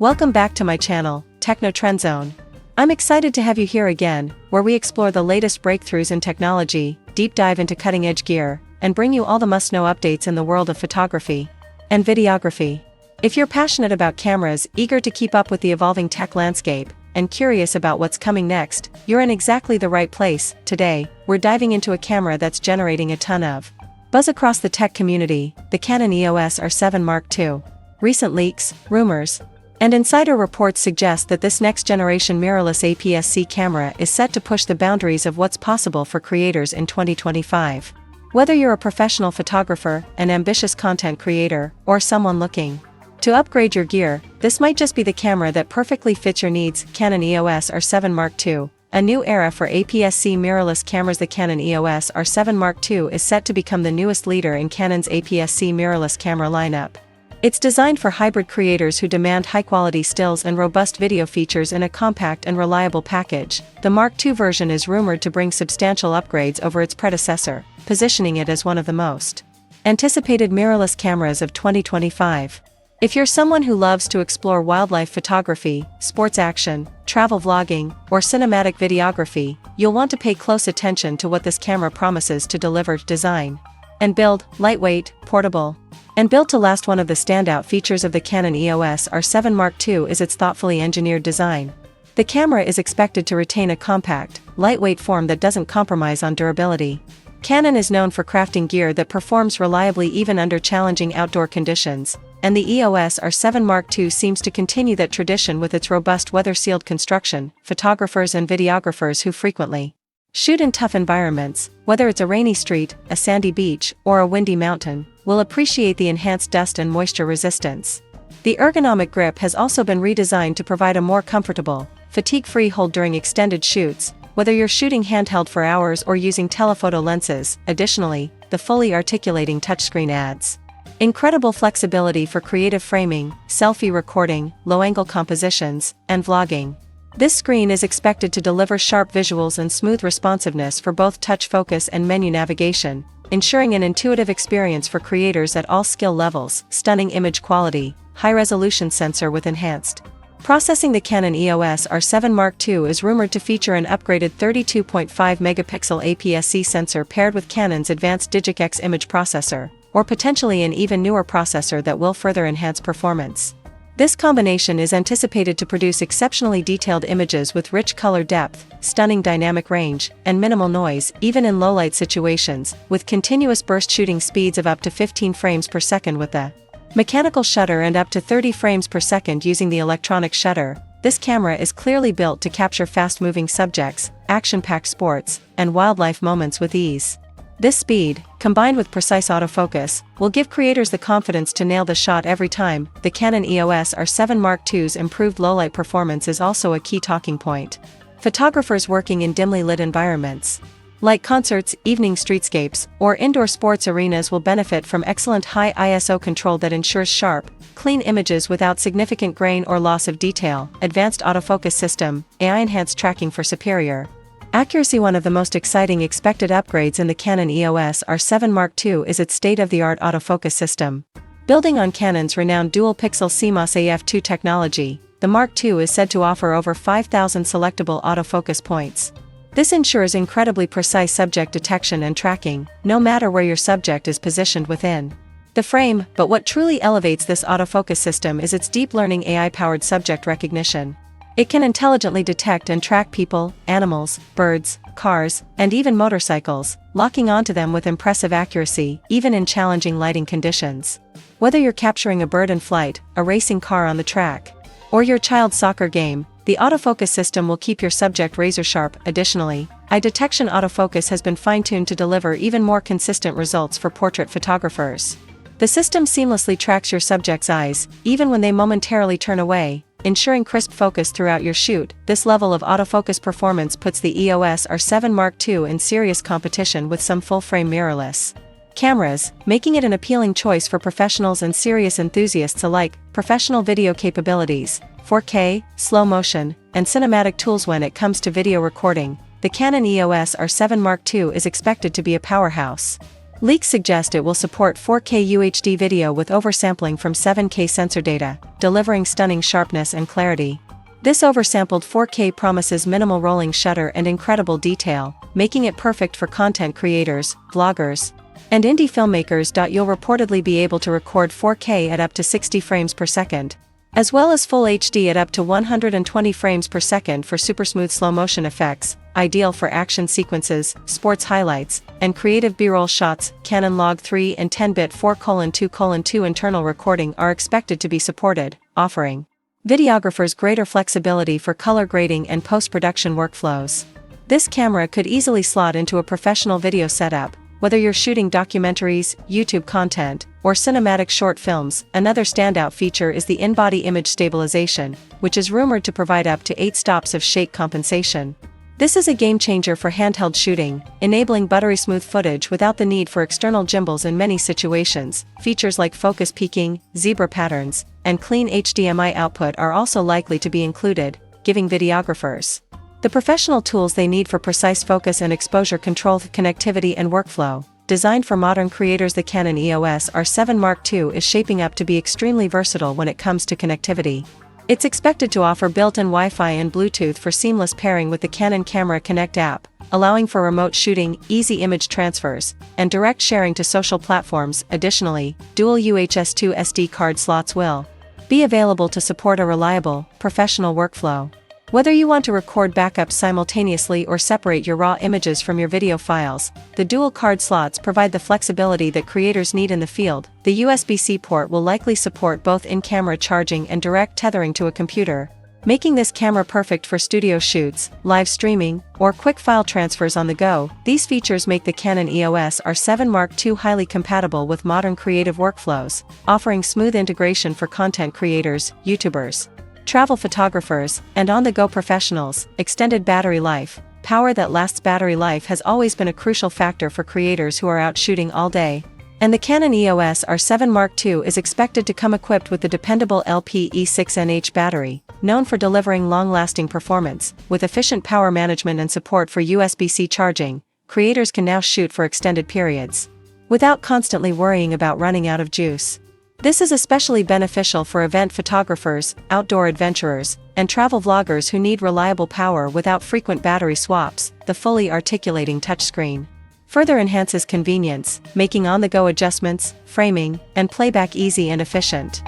Welcome back to my channel, Techno Trend Zone. I'm excited to have you here again, where we explore the latest breakthroughs in technology, deep dive into cutting-edge gear, and bring you all the must-know updates in the world of photography and videography. If you're passionate about cameras, eager to keep up with the evolving tech landscape, and curious about what's coming next, you're in exactly the right place. Today, we're diving into a camera that's generating a ton of buzz across the tech community, the Canon EOS R7 Mark II. Recent leaks, rumors, and insider reports suggest that this next-generation mirrorless APS-C camera is set to push the boundaries of what's possible for creators in 2025. Whether you're a professional photographer, an ambitious content creator, or someone looking to upgrade your gear, this might just be the camera that perfectly fits your needs. Canon EOS R7 Mark II. A new era for APS-C mirrorless cameras. The Canon EOS R7 Mark II is set to become the newest leader in Canon's APS-C mirrorless camera lineup. It's designed for hybrid creators who demand high-quality stills and robust video features in a compact and reliable package. The Mark II version is rumored to bring substantial upgrades over its predecessor, positioning it as one of the most anticipated mirrorless cameras of 2025. If you're someone who loves to explore wildlife photography, sports action, travel vlogging, or cinematic videography, you'll want to pay close attention to what this camera promises to deliver. Design and build: lightweight, portable, and built to last. One of the standout features of the Canon EOS R7 Mark II is its thoughtfully engineered design. The camera is expected to retain a compact, lightweight form that doesn't compromise on durability. Canon is known for crafting gear that performs reliably even under challenging outdoor conditions, and the EOS R7 Mark II seems to continue that tradition with its robust weather-sealed construction. Photographers and videographers who frequently shoot in tough environments, whether it's a rainy street, a sandy beach, or a windy mountain, will appreciate the enhanced dust and moisture resistance. The ergonomic grip has also been redesigned to provide a more comfortable, fatigue-free hold during extended shoots, whether you're shooting handheld for hours or using telephoto lenses. Additionally, the fully articulating touchscreen adds incredible flexibility for creative framing, selfie recording, low-angle compositions, and vlogging. This screen is expected to deliver sharp visuals and smooth responsiveness for both touch focus and menu navigation, ensuring an intuitive experience for creators at all skill levels. Stunning image quality, high-resolution sensor with enhanced processing. The Canon EOS R7 Mark II is rumored to feature an upgraded 32.5-megapixel APS-C sensor paired with Canon's advanced DigicX image processor, or potentially an even newer processor that will further enhance performance. This combination is anticipated to produce exceptionally detailed images with rich color depth, stunning dynamic range, and minimal noise, even in low-light situations. With continuous burst shooting speeds of up to 15 frames per second with a mechanical shutter and up to 30 frames per second using the electronic shutter, this camera is clearly built to capture fast-moving subjects, action-packed sports, and wildlife moments with ease. This speed, combined with precise autofocus, will give creators the confidence to nail the shot every time. The Canon EOS R7 Mark II's improved low-light performance is also a key talking point. Photographers working in dimly lit environments, like concerts, evening streetscapes, or indoor sports arenas, will benefit from excellent high ISO control that ensures sharp, clean images without significant grain or loss of detail. Advanced autofocus system, AI-enhanced tracking for superior accuracy. One of the most exciting expected upgrades in the Canon EOS R7 Mark II is its state-of-the-art autofocus system. Building on Canon's renowned dual-pixel CMOS AF2 technology, the Mark II is said to offer over 5,000 selectable autofocus points. This ensures incredibly precise subject detection and tracking, no matter where your subject is positioned within the frame. But what truly elevates this autofocus system is its deep learning AI-powered subject recognition. It can intelligently detect and track people, animals, birds, cars, and even motorcycles, locking onto them with impressive accuracy, even in challenging lighting conditions. Whether you're capturing a bird in flight, a racing car on the track, or your child's soccer game, the autofocus system will keep your subject razor-sharp. Additionally, eye detection autofocus has been fine-tuned to deliver even more consistent results for portrait photographers. The system seamlessly tracks your subject's eyes, even when they momentarily turn away, ensuring crisp focus throughout your shoot. This level of autofocus performance puts the EOS R7 Mark II in serious competition with some full-frame mirrorless cameras, making it an appealing choice for professionals and serious enthusiasts alike. Professional video capabilities, 4K, slow motion, and cinematic tools. When it comes to video recording, the Canon EOS R7 Mark II is expected to be a powerhouse. Leaks suggest it will support 4K UHD video with oversampling from 7K sensor data, delivering stunning sharpness and clarity. This oversampled 4K promises minimal rolling shutter and incredible detail, making it perfect for content creators, vloggers, and indie filmmakers. You'll reportedly be able to record 4K at up to 60 frames per second, as well as Full HD at up to 120 frames per second for super smooth slow motion effects, ideal for action sequences, sports highlights, and creative B-roll shots. Canon Log 3 and 10-bit 4:2:2 internal recording are expected to be supported, offering videographers greater flexibility for color grading and post-production workflows. This camera could easily slot into a professional video setup, whether you're shooting documentaries, YouTube content, or cinematic short films. Another standout feature is the in-body image stabilization, which is rumored to provide up to 8 stops of shake compensation. This is a game-changer for handheld shooting, enabling buttery smooth footage without the need for external gimbals in many situations. Features like focus peaking, zebra patterns, and clean HDMI output are also likely to be included, giving videographers the professional tools they need for precise focus and exposure control, connectivity and workflow. Designed for modern creators, the Canon EOS R7 Mark II is shaping up to be extremely versatile when it comes to connectivity. It's expected to offer built-in Wi-Fi and Bluetooth for seamless pairing with the Canon Camera Connect app, allowing for remote shooting, easy image transfers, and direct sharing to social platforms. Additionally, dual UHS-2 SD card slots will be available to support a reliable, professional workflow. Whether you want to record backups simultaneously or separate your raw images from your video files, the dual card slots provide the flexibility that creators need in the field. The USB-C port will likely support both in-camera charging and direct tethering to a computer, making this camera perfect for studio shoots, live streaming, or quick file transfers on the go. These features make the Canon EOS R7 Mark II highly compatible with modern creative workflows, offering smooth integration for content creators, YouTubers, travel photographers, and on-the-go professionals. Extended battery life. Power that lasts. Battery life has always been a crucial factor for creators who are out shooting all day, and the Canon EOS R7 Mark II is expected to come equipped with the dependable LPE6NH battery, known for delivering long-lasting performance. With efficient power management and support for USB-C charging, creators can now shoot for extended periods without constantly worrying about running out of juice. This is especially beneficial for event photographers, outdoor adventurers, and travel vloggers who need reliable power without frequent battery swaps. The fully articulating touchscreen further enhances convenience, making on-the-go adjustments, framing, and playback easy and efficient.